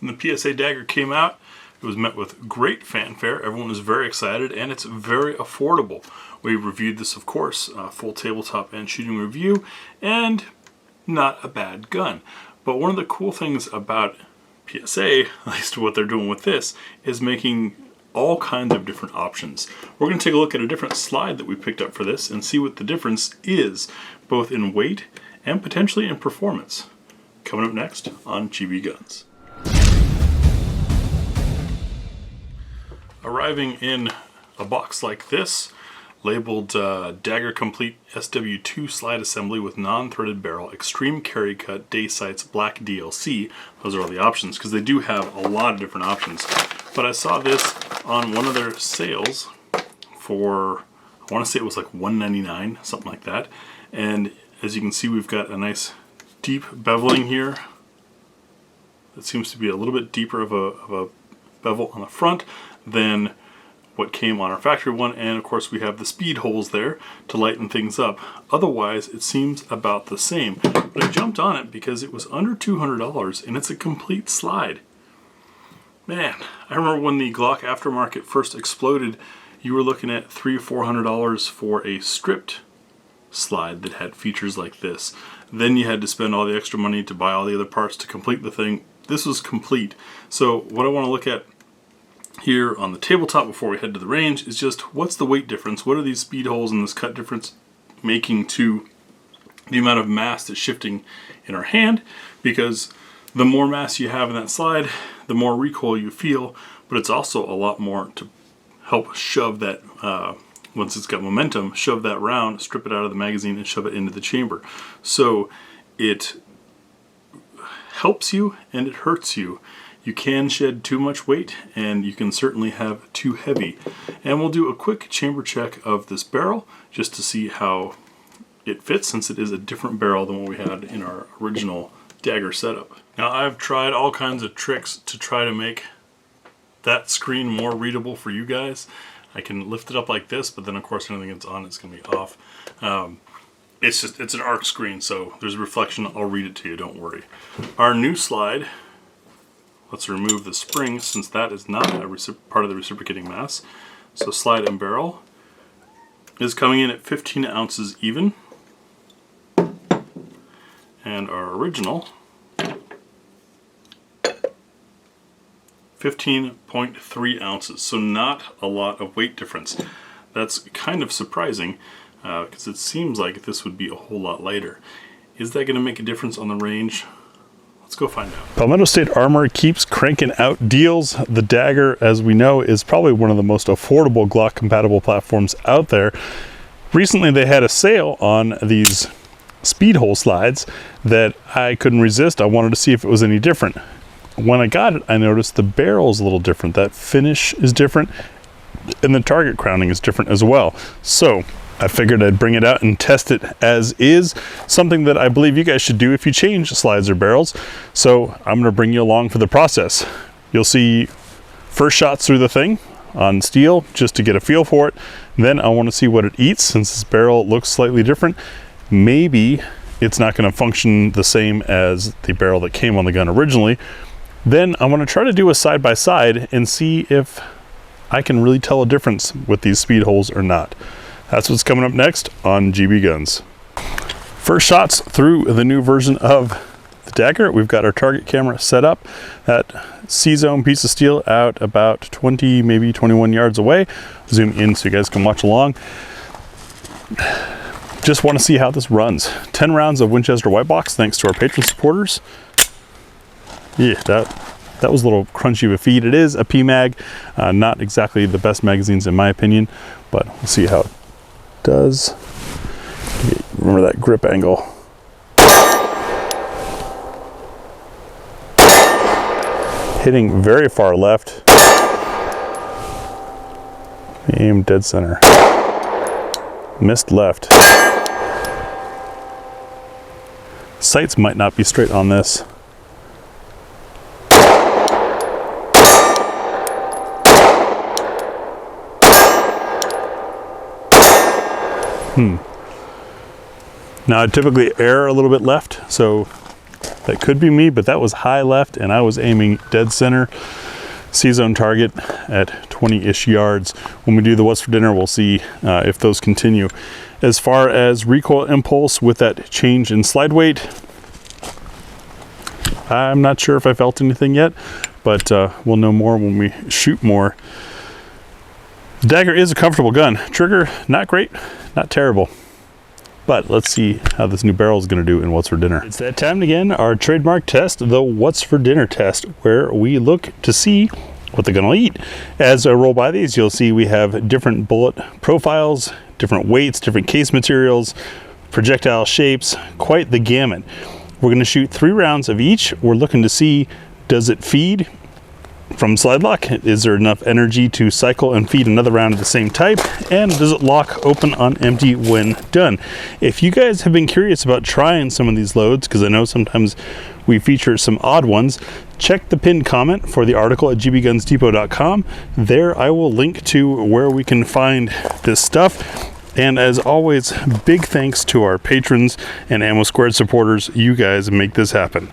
When the PSA Dagger came out, it was met with great fanfare. Everyone was very excited, and it's very affordable. We reviewed this, of course, full tabletop and shooting review, and not a bad gun. But one of the cool things about PSA, at least what they're doing with this, is making all kinds of different options. We're going to take a look at a different slide that we picked up for this and see what the difference is, both in weight and potentially in performance. Coming up next on GBGuns. Arriving in a box like this, labeled Dagger Complete SW2 Slide Assembly with non-threaded barrel, extreme carry cut, day sights, black DLC. Those are all the options, because they do have a lot of different options. But I saw this on one of their sales for, I want to say it was like $1.99, something like that. And as you can see, we've got a nice deep beveling here. It seems to be a little bit deeper of a bevel on the front than what came on our factory one, and of course we have the speed holes there to lighten things up. Otherwise it seems about the same, but I jumped on it because it was under $200 and it's a complete slide. Man, I remember when the Glock aftermarket first exploded, you were looking at $300 or $400 for a stripped slide that had features like this. Then you had to spend all the extra money to buy all the other parts to complete the thing. This was complete. So what I want to look at here on the tabletop before we head to the range is just what's the weight difference, what are these speed holes and this cut difference making to the amount of mass that's shifting in our hand, because the more mass you have in that slide, the more recoil you feel, but it's also a lot more to help shove that, once it's got momentum, shove that round, strip it out of the magazine and shove it into the chamber. So it helps you and it hurts you. You can shed too much weight, and you can certainly have too heavy. And we'll do a quick chamber check of this barrel just to see how it fits, since it is a different barrel than what we had in our original Dagger setup. Now, I've tried all kinds of tricks to try to make that screen more readable for you guys. I can lift it up like this, but then of course anything that's on it's going to be off. It's an arc screen, so there's a reflection. I'll read it to you, don't worry. Our new slide, let's remove the spring since that is not a part of the reciprocating mass. So slide and barrel is coming in at 15 ounces even. And our original, 15.3 ounces. So not a lot of weight difference. That's kind of surprising because it seems like this would be a whole lot lighter. Is that going to make a difference on the range? Let's go find out. Palmetto State Armory keeps cranking out deals. The Dagger, as we know, is probably one of the most affordable Glock compatible platforms out there. Recently they had a sale on these speed hole slides that I couldn't resist. I wanted to see if it was any different. When I got it, I noticed the barrel is a little different. That finish is different, and the target crowning is different as well. So I figured I'd bring it out and test it as is, something that I believe you guys should do if you change slides or barrels. So I'm going to bring you along for the process. You'll see first shots through the thing on steel just to get a feel for it. Then I want to see what it eats, since this barrel looks slightly different. Maybe it's not going to function the same as the barrel that came on the gun originally. Then I want to try to do a side-by-side and see if I can really tell a difference with these speed holes or not. That's what's coming up next on GBGuns. First shots through the new version of the Dagger. We've got our target camera set up. That C-zone piece of steel out about 20, maybe 21 yards away. Zoom in so you guys can watch along. Just want to see how this runs. 10 rounds of Winchester White Box, thanks to our patron supporters. Yeah, that was a little crunchy of a feed. It is a PMag, not exactly the best magazines in my opinion, but we'll see how it does. Remember that grip angle. Hitting very far left. Aim dead center. Missed left. Sights might not be straight on this. Now I typically err a little bit left, so That could be me, but that was high left and I was aiming dead center. C-zone target at 20-ish yards. When we do the what's for dinner, we'll see if those continue. As far as recoil impulse with that change in slide weight, I'm not sure if I felt anything yet, but we'll know more when we shoot more. The Dagger is a comfortable gun. Trigger, not great, not terrible. But let's see how this new barrel is going to do in What's for Dinner. It's that time again, our trademark test, the What's for Dinner test, where we look to see what the gun will eat. As I roll by these, you'll see we have different bullet profiles, different weights, different case materials, projectile shapes, quite the gamut. We're going to shoot 3 rounds of each. We're looking to see, does it feed from slide lock? Is there enough energy to cycle and feed another round of the same type? And does it lock open on empty when done? If you guys have been curious about trying some of these loads, because I know sometimes we feature some odd ones, check the pinned comment for the article at gbgunsdepot.com. There I will link to where we can find this stuff. And as always, big thanks to our patrons and Ammo Squared supporters. You guys make this happen.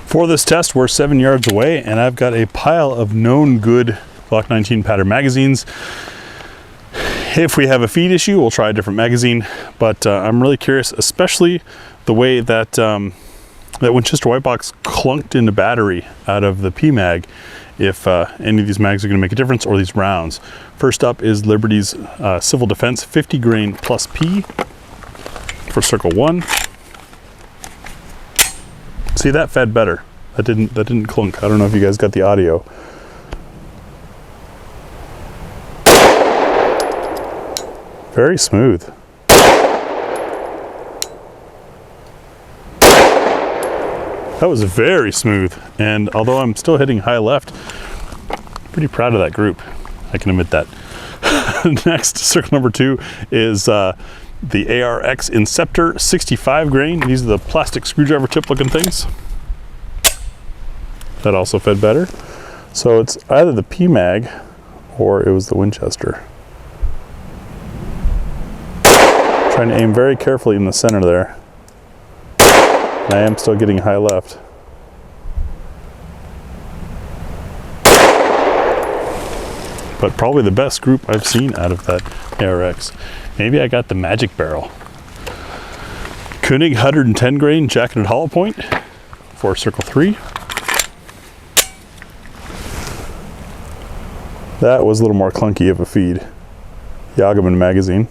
For this test, we're 7 yards away, and I've got a pile of known good Glock 19 pattern magazines. If we have a feed issue, we'll try a different magazine, but I'm really curious, especially the way that that Winchester White Box clunked into battery out of the PMag, if any of these mags are going to make a difference, or these rounds. First up is Liberty's Civil Defense 50 grain plus P for circle 1. See, that fed better. That didn't clunk. I don't know if you guys got the audio. Very smooth. That was very smooth. And although I'm still hitting high left, pretty proud of that group. I can admit that. Next, circle number 2 is the ARX Inceptor 65 grain. These are the plastic screwdriver tip looking things. That also fed better. So it's either the PMag or it was the Winchester. Trying to aim very carefully in the center there. And I am still getting high left. But probably the best group I've seen out of that ARX. Maybe I got the magic barrel. Koenig 110 grain jacketed hollow point for circle 3. That was a little more clunky of a feed. Yageman magazine.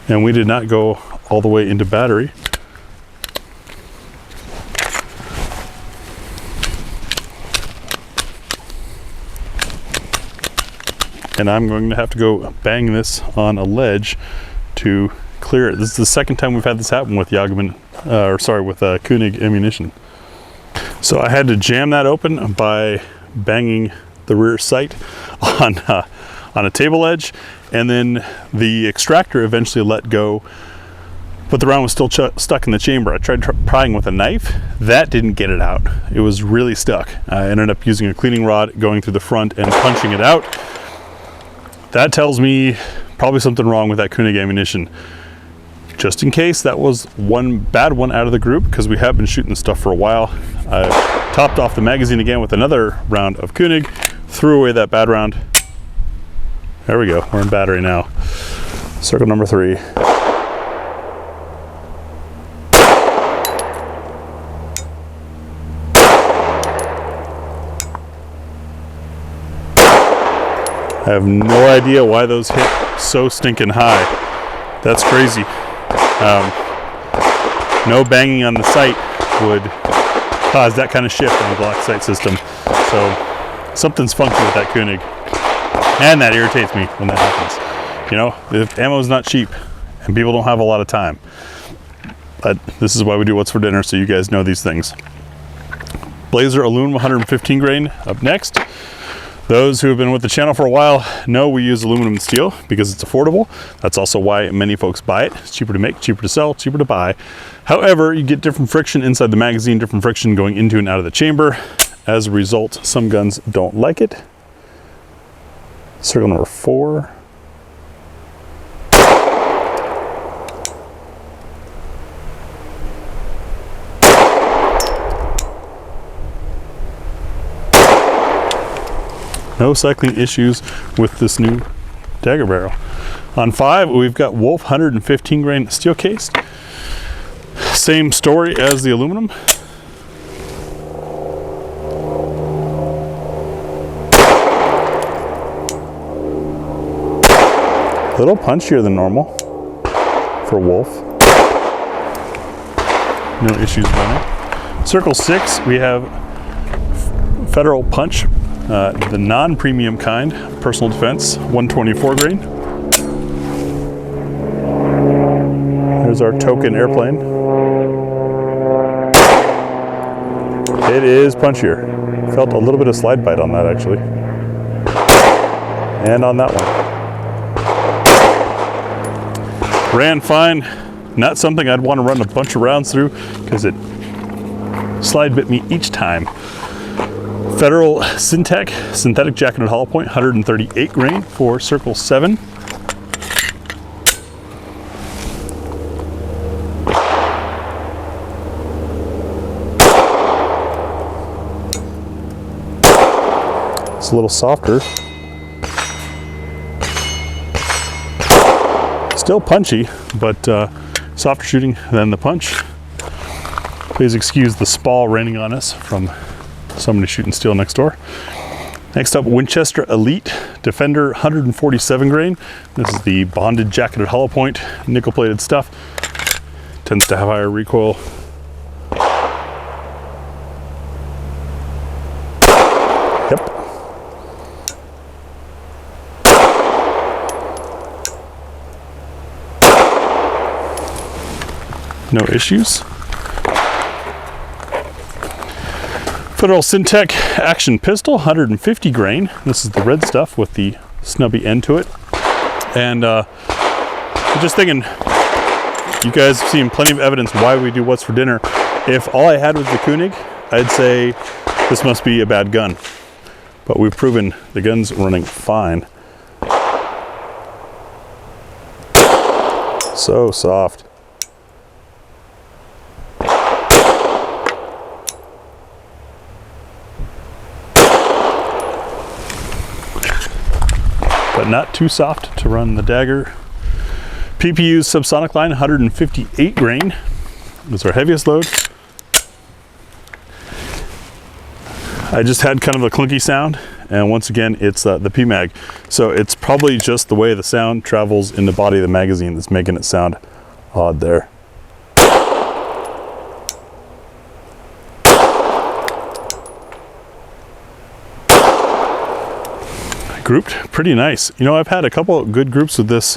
And we did not go all the way into battery. And I'm going to have to go bang this on a ledge to clear it. This is the second time we've had this happen with Yageman, with Koenig ammunition. So I had to jam that open by banging the rear sight on a table edge, and then the extractor eventually let go, but the round was still stuck in the chamber. I tried prying with a knife. That didn't get it out. It was really stuck. I ended up using a cleaning rod, going through the front and punching it out. That tells me probably something wrong with that Koenig ammunition. Just in case that was one bad one out of the group, because we have been shooting this stuff for a while. I topped off the magazine again with another round of Koenig, threw away that bad round. There we go, we're in battery now. Circle number 3. I have no idea why those hit so stinking high. That's crazy. No banging on the sight would cause that kind of shift on the Glock sight system. So something's funky with that Koenig. And that irritates me when that happens. You know, if ammo's not cheap and people don't have a lot of time. But this is why we do What's for Dinner, so you guys know these things. Blazer aluminum 115 grain up next. Those who have been with the channel for a while know we use aluminum and steel because it's affordable. That's also why many folks buy it. It's cheaper to make, cheaper to sell, cheaper to buy. However, you get different friction inside the magazine, different friction going into and out of the chamber. As a result, some guns don't like it. Circle number 4. No cycling issues with this new Dagger barrel. On 5, we've got Wolf 115 grain steel cased. Same story as the aluminum. A little punchier than normal for Wolf. No issues running. Circle 6, we have Federal Punch, the non-premium kind, personal defense, 124 grain. There's our token airplane. It is punchier. Felt a little bit of slide bite on that actually. And on that one. Ran fine. Not something I'd want to run a bunch of rounds through because it slide bit me each time. Federal Syntec, synthetic jacketed hollow point, 138 grain for Circle 7. It's a little softer. Still punchy, but softer shooting than the punch. Please excuse the spall raining on us from somebody shooting steel next door. Next up, Winchester Elite Defender 147 grain. This is the bonded jacketed hollow point, nickel plated stuff. Tends to have higher recoil. Yep. No issues. Federal Syntec Action Pistol, 150 grain. This is the red stuff with the snubby end to it. And I'm just thinking, you guys have seen plenty of evidence why we do What's for Dinner. If all I had was the Koenig, I'd say this must be a bad gun. But we've proven the gun's running fine. So soft. But not too soft to run the Dagger. PPU's subsonic line, 158 grain. This is our heaviest load. I just had kind of a clunky sound, and once again, it's the PMag. So it's probably just the way the sound travels in the body of the magazine that's making it sound odd there. Grouped pretty nice. You know, I've had a couple of good groups with this.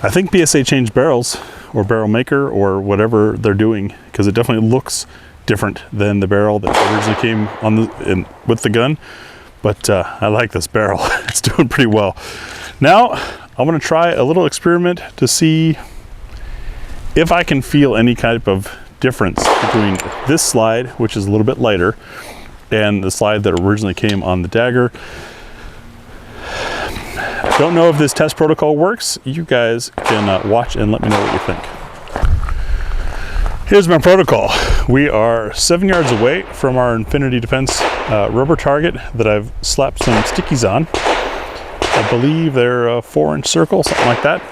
I think PSA changed barrels or barrel maker or whatever they're doing, because it definitely looks different than the barrel that originally came on with the gun. But I like this barrel. It's doing pretty well. Now I'm going to try a little experiment to see if I can feel any type of difference between this slide, which is a little bit lighter, and the slide that originally came on the Dagger. Don't know if this test protocol works. You guys can watch and let me know what you think. Here's my protocol. We are 7 yards away from our Infinity Defense rubber target that I've slapped some stickies on. I believe they're a 4-inch circle, something like that.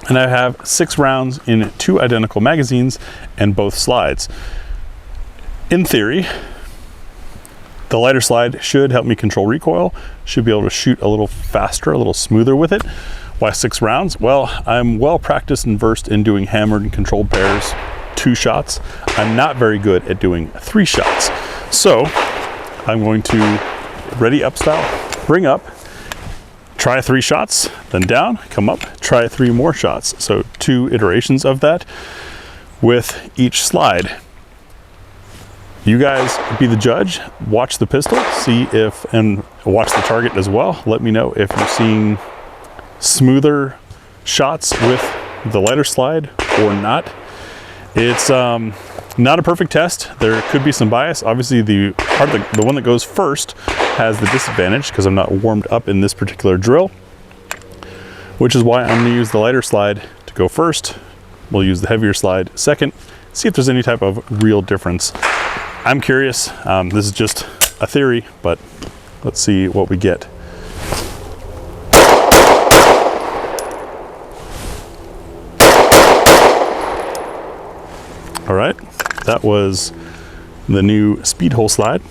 And I have 6 rounds in 2 identical magazines and both slides. In theory, the lighter slide should help me control recoil, should be able to shoot a little faster, a little smoother with it. Why 6 rounds? Well, I'm well practiced and versed in doing hammered and controlled pairs, 2 shots. I'm not very good at doing 3 shots. So I'm going to ready up style, bring up, try 3 shots, then down, come up, try 3 more shots. So 2 iterations of that with each slide. You guys be the judge, watch the pistol, see if, and watch the target as well. Let me know if you're seeing smoother shots with the lighter slide or not. It's not a perfect test. There could be some bias. Obviously the one that goes first has the disadvantage because I'm not warmed up in this particular drill, which is why I'm gonna use the lighter slide to go first. We'll use the heavier slide second, see if there's any type of real difference. I'm curious. This is just a theory, but let's see what we get. All right, that was the new speed hole slide.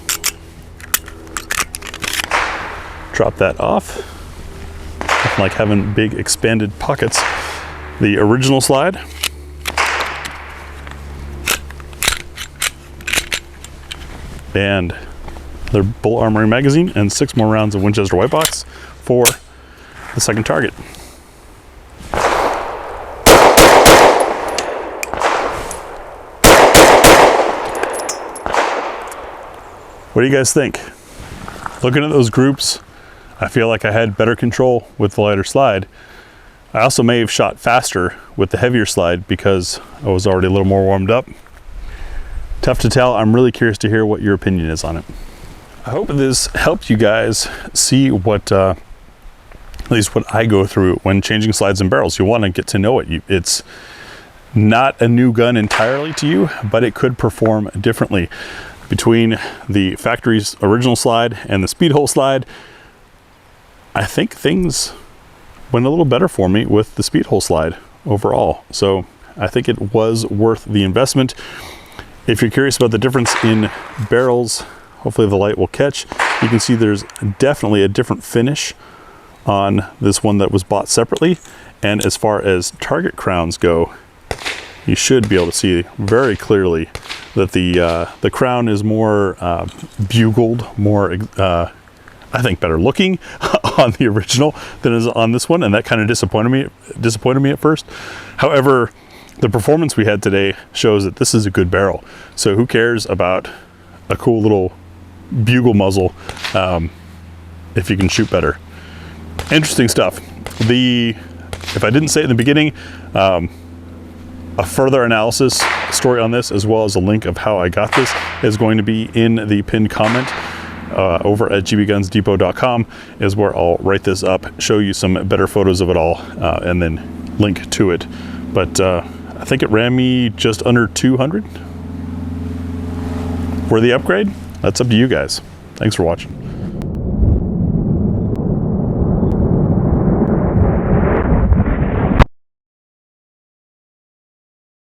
Drop that off. Nothing like having big expanded pockets. The original slide. And their Bullet Armory magazine and 6 more rounds of Winchester White Box for the second target. What do you guys think? Looking at those groups, I feel like I had better control with the lighter slide. I also may have shot faster with the heavier slide because I was already a little more warmed up. Tough to tell. I'm really curious to hear what your opinion is on it. I hope this helped you guys see what, at least what I go through when changing slides and barrels. You want to get to know it. It's not a new gun entirely to you, but it could perform differently. Between the factory's original slide and the speed hole slide, I think things went a little better for me with the speed hole slide overall. So I think it was worth the investment. If you're curious about the difference in barrels, hopefully the light will catch. You can see there's definitely a different finish on this one that was bought separately. And as far as target crowns go, you should be able to see very clearly that the crown is more bugled, more I think better looking on the original than is on this one, and that kind of disappointed me at first. However, the performance we had today shows that this is a good barrel. So who cares about a cool little bugle muzzle if you can shoot better? Interesting stuff. If I didn't say it in the beginning, a further analysis story on this, as well as a link of how I got this, is going to be in the pinned comment over at gbgunsdepot.com, is where I'll write this up, show you some better photos of it all, and then link to it. But I think it ran me just under 200. For the upgrade, that's up to you guys. Thanks for watching.